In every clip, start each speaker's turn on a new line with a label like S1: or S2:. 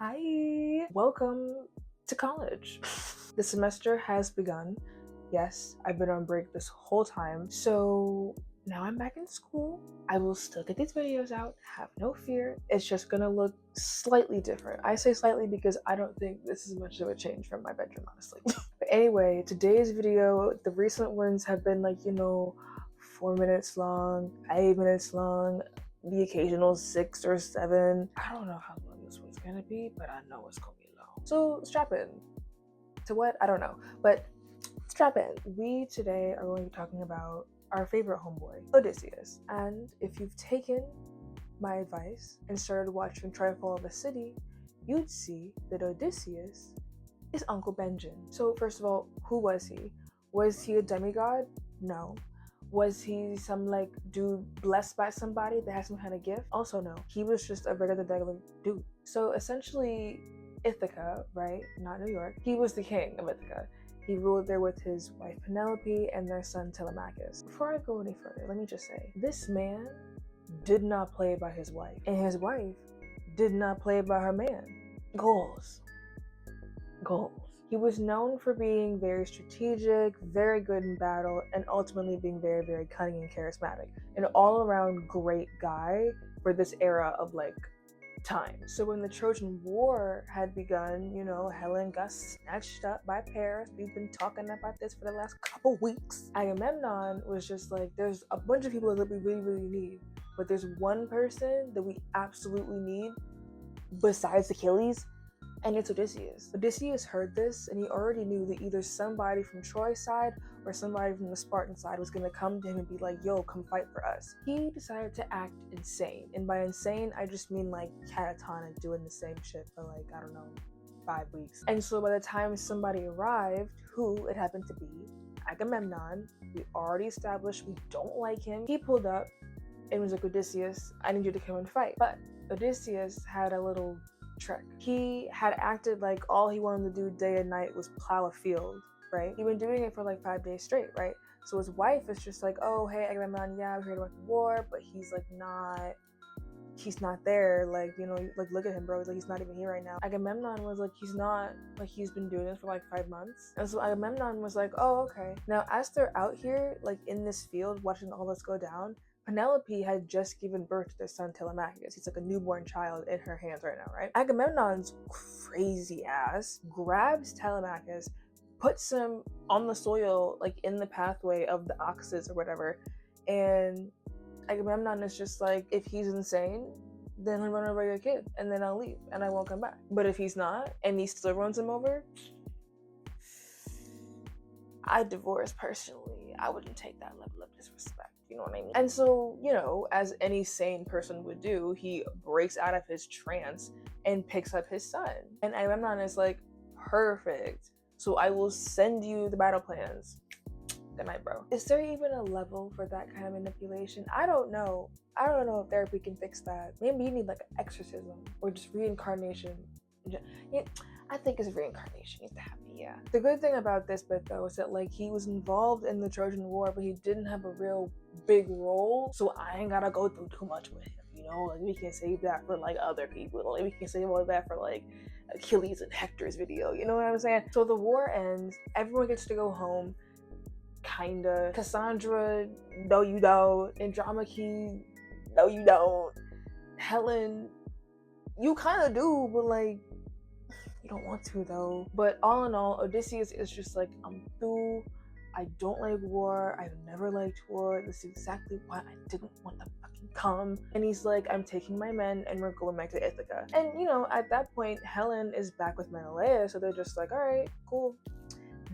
S1: Hi! Welcome to college. The semester has begun. Yes, I've been on break this whole time. So now I'm back in school. I will still get these videos out. Have no fear. It's just gonna look slightly different. I say slightly because I don't think this is much of a change from my bedroom, honestly. But anyway, today's video, the recent ones have been 4 minutes long, 8 minutes long, the occasional 6 or 7. I don't know how long this one's gonna be, but I know it's gonna be long. So strap in. To what? I don't know. But strap in. We today are going to be talking about our favorite homeboy, Odysseus. And if you've taken my advice and started watching Trifle of a City, you'd see that Odysseus is Uncle Benjamin. So first of all, who was he? Was he a demigod? No. Was he some dude blessed by somebody that has some kind of gift? Also no. He was just a regular dude. So essentially Ithaca, right? Not New York. He was the king of Ithaca. He ruled there with his wife Penelope and their son Telemachus. Before I go any further, let me just say, this man did not play by his wife, and his wife did not play by her man. Goals. He was known for being very strategic, very good in battle, and ultimately being very, very cunning and charismatic. An all-around great guy for this era of time. So when the Trojan War had begun, Helen got snatched up by Paris. We've been talking about this for the last couple weeks. Agamemnon was just like, there's a bunch of people that we really, really need, but there's one person that we absolutely need besides Achilles, and it's Odysseus. Odysseus heard this, and he already knew that either somebody from Troy's side or somebody from the Spartan side was gonna come to him and be like, yo, come fight for us. He decided to act insane. And by insane, I just mean catatonic, doing the same shit for I don't know, 5 weeks. And so by the time somebody arrived, who it happened to be, Agamemnon, we already established we don't like him, he pulled up and was like, Odysseus, I need you to come and fight. But Odysseus had a little trick. He had acted like all he wanted to do day and night was plow a field, right? He'd been doing it for 5 days straight, right? So his wife is just like, oh, hey, Agamemnon, yeah, we heard about the war, but he's not there. Look at him, bro. He's not even here right now. Agamemnon was like, he's not, he's been doing this for 5 months. And so Agamemnon was like, oh, okay. Now, as they're out here, in this field, watching all this go down, Penelope had just given birth to their son Telemachus. He's a newborn child in her hands right now, right? Agamemnon's crazy ass grabs Telemachus, puts him on the soil, in the pathway of the oxes or whatever, and Agamemnon is just like, if he's insane, then he'll run over your kid, and then I'll leave, and I won't come back. But if he's not, and he still runs him over, I divorce personally. I wouldn't take that level of disrespect. You know what I mean? And so, as any sane person would do, he breaks out of his trance and picks up his son. And Agamemnon is like, perfect. So I will send you the battle plans. Good night, bro. Is there even a level for that kind of manipulation? I don't know. I don't know if therapy can fix that. Maybe you need an exorcism or just reincarnation. Yeah, I think it's reincarnation needs to happen, yeah. The good thing about this bit though is that he was involved in the Trojan War, but he didn't have a real big role, so I ain't gotta go through too much with him, we can save that for other people. We can save all that for Achilles and Hector's video, you know what I'm saying? So the war ends, everyone gets to go home, kinda. Cassandra, no you don't. Andromache, no you don't. Helen, you kinda do, but you don't want to though. But all in all, Odysseus is just I'm through. I don't like war. I've never liked war. This is exactly why I didn't want to fucking come. And he's like, I'm taking my men and we're going back to Ithaca. And at that point, Helen is back with Menelaus, so they're just like, all right, cool.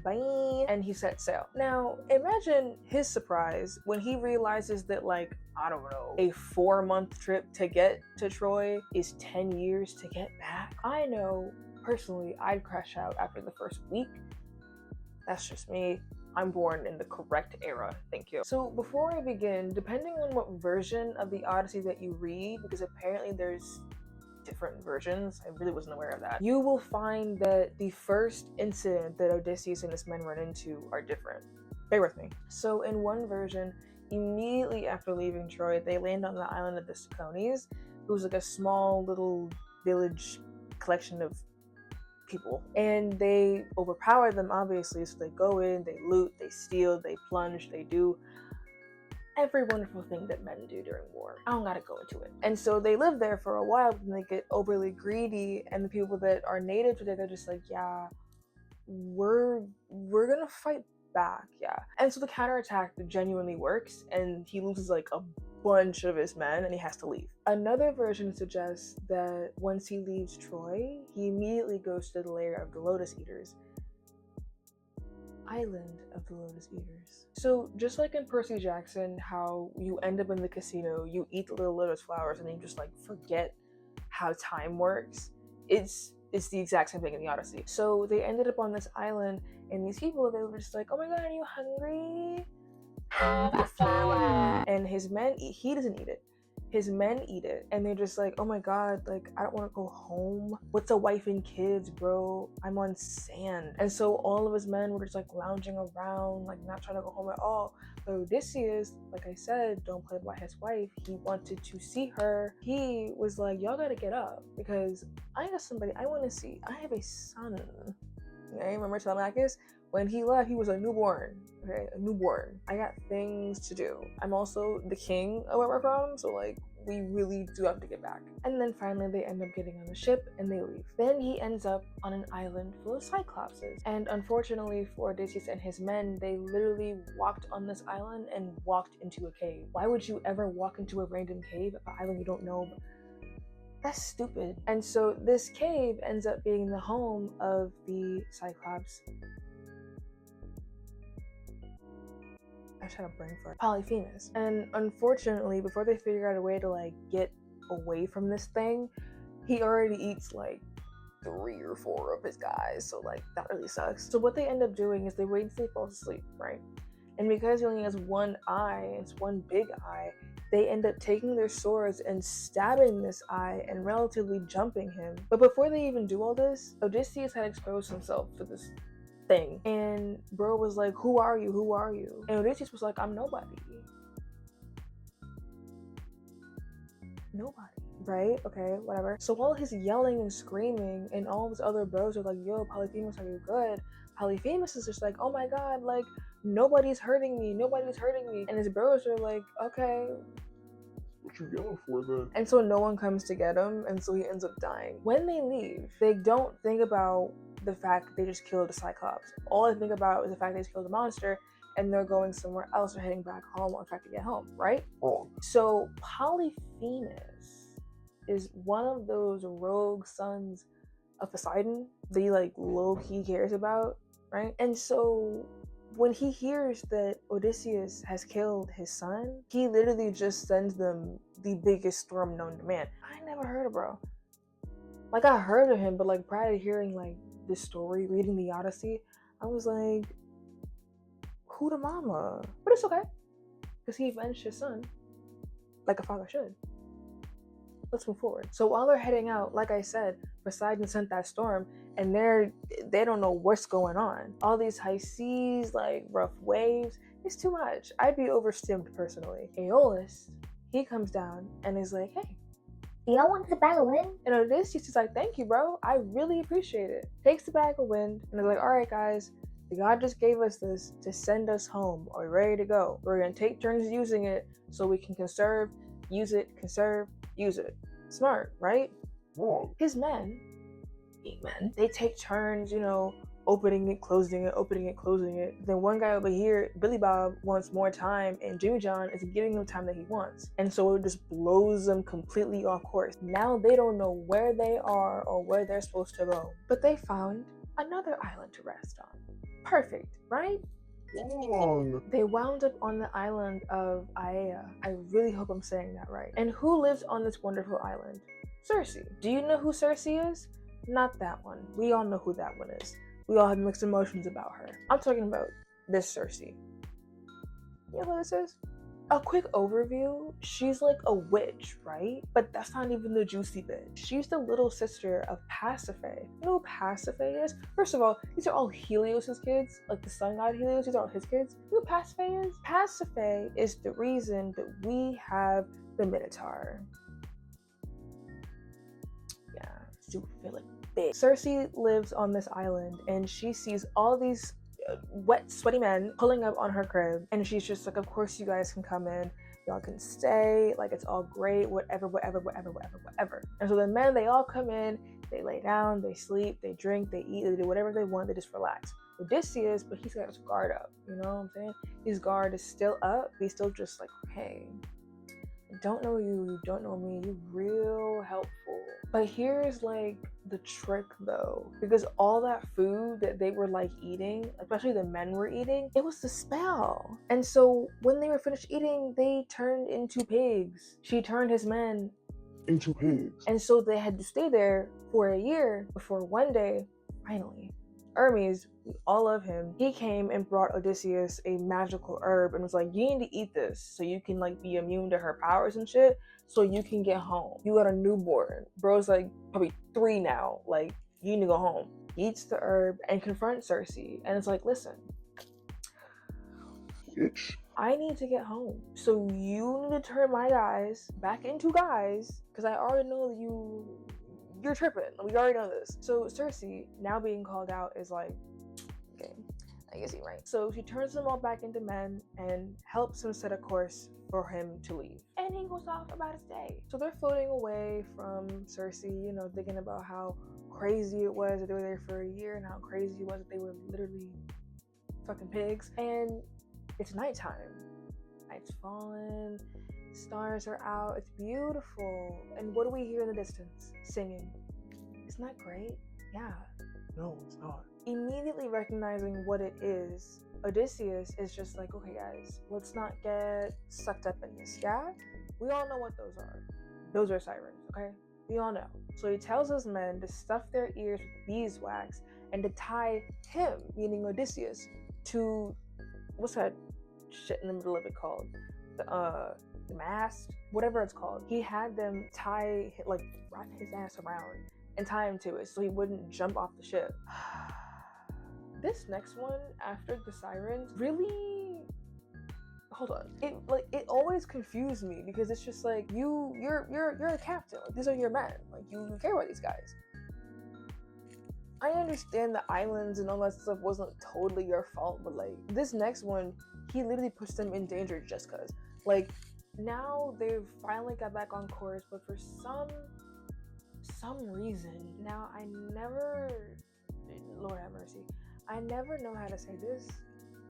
S1: Bye. And he sets sail. Now, imagine his surprise when he realizes that I don't know, a 4-month trip to get to Troy is 10 years to get back. I know, personally, I'd crash out after the first week. That's just me. I'm born in the correct era, thank you. So before I begin, depending on what version of the Odyssey that you read, because apparently there's different versions, I really wasn't aware of that, you will find that the first incident that Odysseus and his men run into are different. Bear with me. So in one version, immediately after leaving Troy, they land on the island of the Cicones, who's a small little village collection of people, and they overpower them, obviously. So they go in, they loot, they steal, they plunge, they do every wonderful thing that men do during war. I don't gotta go into it. And so they live there for a while, and they get overly greedy, and the people that are native to it, they're just like, yeah, we're gonna fight back, yeah. And so the counterattack genuinely works, and he loses like a bunch of his men, and he has to leave. Another version suggests that once he leaves Troy, he immediately goes to the lair of the Lotus Eaters. Island of the Lotus Eaters. So just like in Percy Jackson, how you end up in the casino, you eat the little lotus flowers, and then you just like forget how time works. It's the exact same thing in the Odyssey. So they ended up on this island, and these people, they were just like, oh my god, are you hungry? Have a flower. And his men eat, he doesn't eat it. His men eat it, and they're just like, oh my god, like, I don't want to go home. What's a wife and kids, bro? I'm on sand. And so all of his men were just like lounging around, like not trying to go home at all. But Odysseus, like I said, don't play by his wife. He wanted to see her. He was like, y'all gotta get up, because I got somebody I want to see. I have a son. Okay, remember Telemachus? When he left, he was a newborn. Okay, a newborn. I got things to do. I'm also the king of where we're from, so like, we really do have to get back. And then finally they end up getting on the ship and they leave. Then he ends up on an island full of cyclopses. And unfortunately for Odysseus and his men, they literally walked on this island and walked into a cave. Why would you ever walk into a random cave, an island you don't know? That's stupid. And so this cave ends up being the home of the Cyclops. I just had a brain fart. Polyphemus. And unfortunately, before they figure out a way to like get away from this thing, he already eats like 3 or 4 of his guys. So like, that really sucks. So what they end up doing is they wait until he falls asleep, right? And because he only has one eye, it's one big eye, they end up taking their swords and stabbing this eye and relatively jumping him. But before they even do all this, Odysseus had exposed himself to this thing, and bro was like, who are you, who are you? And Odysseus was like, I'm nobody. Nobody, right? Okay, whatever. So while he's yelling and screaming, and all his other bros are like, yo, Polyphemus, are you good? Polyphemus is just like, oh my god, like, nobody's hurting me, nobody's hurting me. And his bros are like, okay, what you yelling for then? And so no one comes to get him, and so he ends up dying. When they leave, they don't think about the fact that they just killed a Cyclops. All they think about is the fact they just killed a monster, and they're going somewhere else or heading back home on track to get home, right? Oh. So Polyphemus is one of those rogue sons of Poseidon that he like low-key cares about, right? And so when he hears that Odysseus has killed his son, he literally just sends them the biggest storm known to man. I never heard of bro. Like, I heard of him, but like prior to hearing like this story, reading the Odyssey, I was like, who the mama? But it's okay, because he avenged his son like a father should. Let's move forward. So while they're heading out, like I said, Poseidon sent that storm, and they don't know what's going on. All these high seas, like rough waves, it's too much. I'd be overstimmed personally. Aeolus, he comes down and is like, hey, y'all want the bag of wind? And Odysseus is like, thank you, bro. I really appreciate it. Takes the bag of wind and is like, all right, guys, the god just gave us this to send us home. Are you ready to go? We're gonna take turns using it so we can conserve, use it, conserve, use it. Smart, right? Wrong. His men, they take turns, you know, opening it, closing it, opening it, closing it. Then one guy over here, Billy Bob, wants more time, and Jimmy John is giving him time that he wants. And so it just blows them completely off course. Now they don't know where they are or where they're supposed to go. But they found another island to rest on. Perfect, right? Wrong. They wound up on the island of Aea. I really hope I'm saying that right. And who lives on this wonderful island? Circe. Do you know who Circe is? Not that one. We all know who that one is. We all have mixed emotions about her. I'm talking about this Circe. You know who this is? A quick overview, she's like a witch, right? But that's not even the juicy bit. She's the little sister of Pasiphae. You know who Pasiphae is? First of all, these are all Helios's kids, like the sun god Helios, these are all his kids. You know who Pasiphae is? Pasiphae is the reason that we have the Minotaur. Yeah, super feel it. big. Circe lives on this island and she sees all these wet, sweaty men pulling up on her crib, and she's just like, of course you guys can come in, y'all can stay, like it's all great, whatever. And so the men, they all come in, they lay down, they sleep, they drink, they eat, they do whatever they want, they just relax. Odysseus, but he's got his guard up, you know what I'm saying? His guard is still up, but he's still just like, hey, I don't know you don't know me, you're real helpful. But here's like the trick though, because all that food that they were like eating, especially the men were eating, it was the spell. And so when they were finished eating, they turned into pigs. She turned his men into pigs. And so they had to stay there for a year before one day, finally, Hermes, we all love him, he came and brought Odysseus a magical herb and was like, you need to eat this so you can like be immune to her powers and shit, so you can get home. You got a newborn. Bro's like probably 3 now. Like, you need to go home. He eats the herb and confronts Circe. And it's like, listen, bitch, I need to get home. So you need to turn my guys back into guys, because I already know that you're tripping. We already know this. So Circe, now being called out, is like, okay, I guess you're right. So she turns them all back into men and helps him set a course for him to leave. And he goes off about his day. So they're floating away from Circe, you know, thinking about how crazy it was that they were there for a year and how crazy it was that they were literally fucking pigs. And it's nighttime. Night's falling. Stars are out. It's beautiful. And what do we hear in the distance? Singing. Isn't that great? Yeah. No, it's not. Immediately recognizing what it is, Odysseus is just like, okay guys, let's not get sucked up in this, yeah? We all know what those are. Those are sirens, okay? We all know. So he tells his men to stuff their ears with beeswax and to tie him, meaning Odysseus, to, what's that shit in the middle of it called? The mast? Whatever it's called. He had them tie, like, wrap his ass around and tie him to it so he wouldn't jump off the ship. This next one, after the sirens, really, hold on. It always confused me, because it's just like, you're a captain. Like, these are your men. Like, you care about these guys. I understand the islands and all that stuff wasn't totally your fault, but like, this next one, he literally puts them in danger just cause. Like, now they've finally got back on course, but for some reason, now I never, Lord have mercy, I never know how to say this.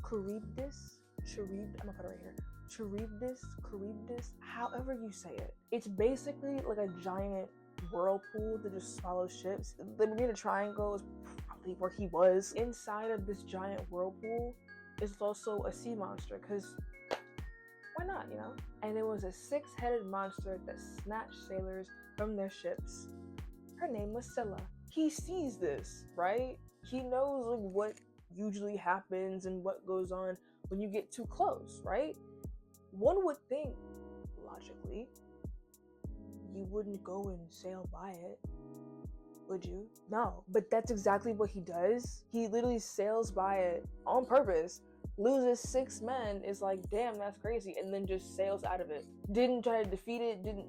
S1: Charybdis, I'm gonna put it right here. Charybdis, however you say it. It's basically like a giant whirlpool that just swallows ships. The Bermuda Triangle is probably where he was. Inside of this giant whirlpool is also a sea monster, because why not, you know? And it was a 6-headed monster that snatched sailors from their ships. Her name was Scylla. He sees this, right? He knows like what usually happens and what goes on when you get too close, right? One would think, logically, you wouldn't go and sail by it, would you? No, but that's exactly what he does. He literally sails by it on purpose, loses 6 men, is like, damn, that's crazy, and then just sails out of it. Didn't try to defeat it, didn't.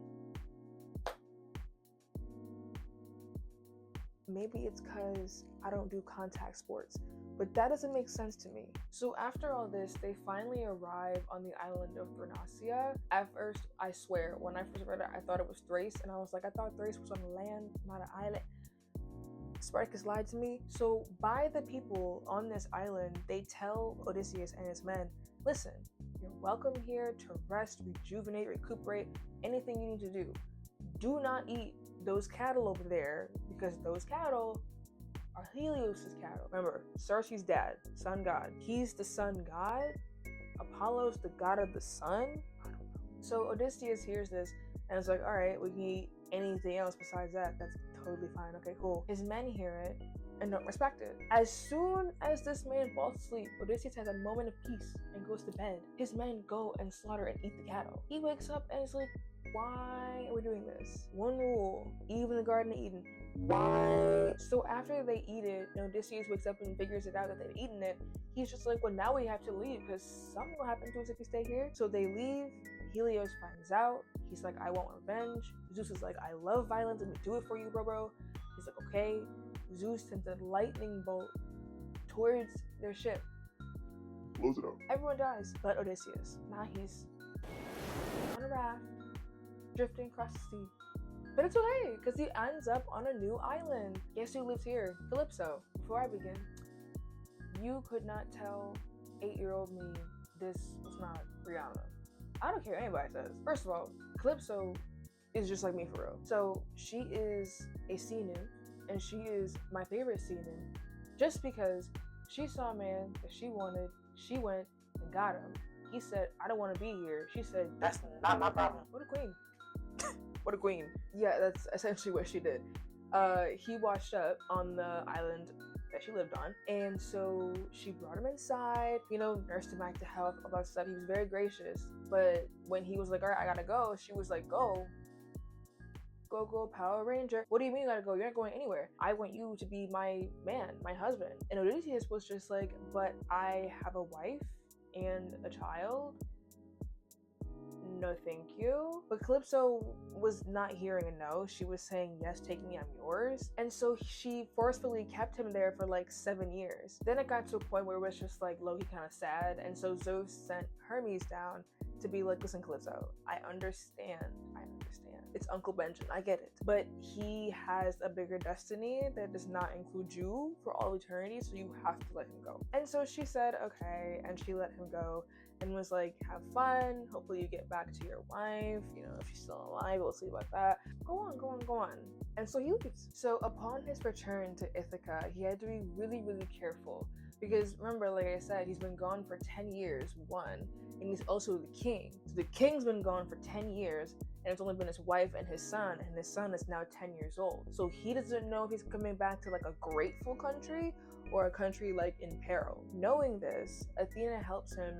S1: Maybe it's because I don't do contact sports, but that doesn't make sense to me. So after all this, they finally arrive on the island of Thrinacia. At first, I swear, when I first read it, I thought it was Thrace, and I was like, I thought Thrace was on land, not an island. Spartacus lied to me. So by the people on this island, they tell Odysseus and his men, listen, you're welcome here to rest, rejuvenate, recuperate, anything you need to do. Do not eat those cattle over there, because those cattle are Helios's cattle. Remember, Circe's dad, sun god. He's the sun god. Apollo's the god of the sun. I don't know. So Odysseus hears this and is like, all right, we can eat anything else besides that. That's totally fine. Okay, cool. His men hear it and don't respect it. As soon as this man falls asleep, Odysseus has a moment of peace and goes to bed. His men go and slaughter and eat the cattle. He wakes up and is like, why are we doing this? One rule, even the Garden of Eden. Why? So after they eat it, and Odysseus wakes up and figures it out that they've eaten it, he's just like, well, now we have to leave because something will happen to us if we stay here. So they leave. Helios finds out. He's like, I want revenge. Zeus is like, I love violence. Let me do it for you, bro. He's like, okay. Zeus sent a lightning bolt towards their ship.
S2: Blows it up.
S1: Everyone dies but Odysseus. Now he's on a raft, drifting across the sea. But it's okay, because he ends up on a new island. Guess who lives here? Calypso. Before I begin, you could not tell 8-year-old me this was not Rihanna. I don't care what anybody says. First of all, Calypso is just like me for real. So she is a sea nymph, and she is my favorite sea nymph just because she saw a man that she wanted, she went and got him. He said, I don't want to be here. She said, that's not my problem. What a queen. What a queen. Yeah, that's essentially what she did. He washed up on the island that she lived on, and so she brought him inside, nursed him back to health, all that stuff. He was very gracious, but when he was like, all right, I gotta go, she was like, go Power Ranger. What do you mean you gotta go? You're not going anywhere. I want you to be my man, my husband. And Odysseus was just like, but I have a wife and a child. No thank you. But Calypso was not hearing a no. She was saying, yes, take me, I'm yours. And so she forcefully kept him there for like 7 years. Then it got to a point where it was just like low-key kind of sad. And so Zeus sent Hermes down to be like, listen, Calypso, I understand. It's Uncle Benjamin, I get it. But he has a bigger destiny that does not include you for all eternity, so you have to let him go. And so she said, okay, and she let him go and was like, have fun. Hopefully you get back to your wife. If she's still alive, we'll see about that. Go on. And so he leaves. So upon his return to Ithaca, he had to be really, really careful. Because remember, like I said, he's been gone for 10 years, and he's also the king. So the king's been gone for 10 years, and it's only been his wife and his son is now 10 years old. So he doesn't know if he's coming back to like a grateful country or a country like in peril. Knowing this, Athena helps him,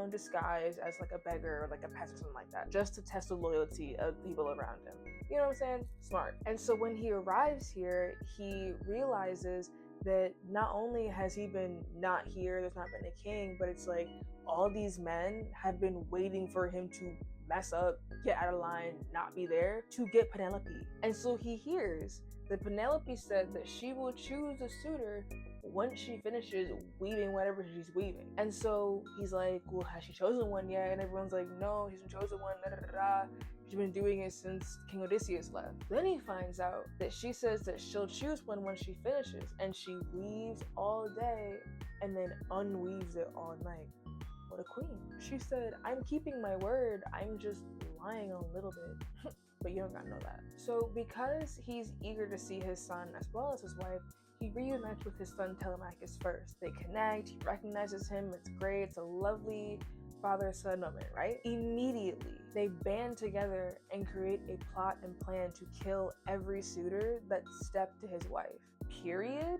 S1: disguise as like a beggar or like a peasant or something like that, just to test the loyalty of people around him. You know what I'm saying? Smart. And so when he arrives here, he realizes that not only has he been not here, there's not been a king, but it's like all these men have been waiting for him to mess up, get out of line, not be there to get Penelope. And so he hears that Penelope said that she will choose a suitor once she finishes weaving whatever she's weaving. And so he's like, well, has she chosen one yet? And everyone's like, no, she hasn't chosen one, She's been doing it since King Odysseus left. Then he finds out that she says that she'll choose one when she finishes, and she weaves all day and then unweaves it all night. What a queen. She said, I'm keeping my word, I'm just lying a little bit. But you don't gotta know that. So because he's eager to see his son as well as his wife, he reunites with his son Telemachus first. They connect, he recognizes him, it's great, it's a lovely father-son moment, right? Immediately, they band together and create a plot and plan to kill every suitor that stepped to his wife. Period.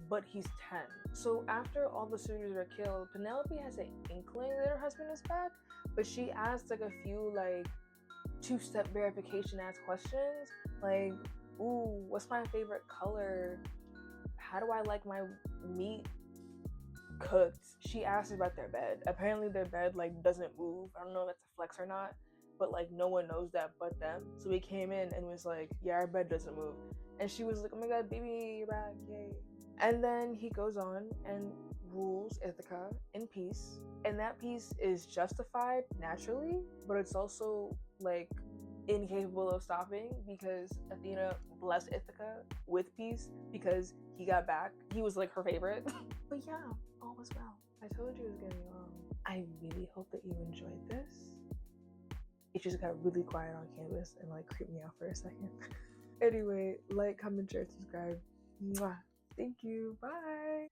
S1: But he's 10. So after all the suitors are killed, Penelope has an inkling that her husband is back, but she asks like a few like 2-step verification ass questions, like, ooh, what's my favorite color? How do I like my meat cooked? She asks about their bed. Apparently their bed like doesn't move. I don't know if that's a flex or not, but like no one knows that but them. So he came in and was like, yeah, our bed doesn't move. And she was like, oh my god, baby, you're back, yay. And then he goes on and rules Ithaca in peace. And that peace is justified naturally, but it's also like incapable of stopping because Athena blessed Ithaca with peace because he got back. He was like her favorite. But yeah, all was well. I told you it was gonna be long. I really hope that you enjoyed this. It just got really quiet on campus and like creeped me out for a second. Anyway, like, comment, share, subscribe. Mwah. Thank you. Bye.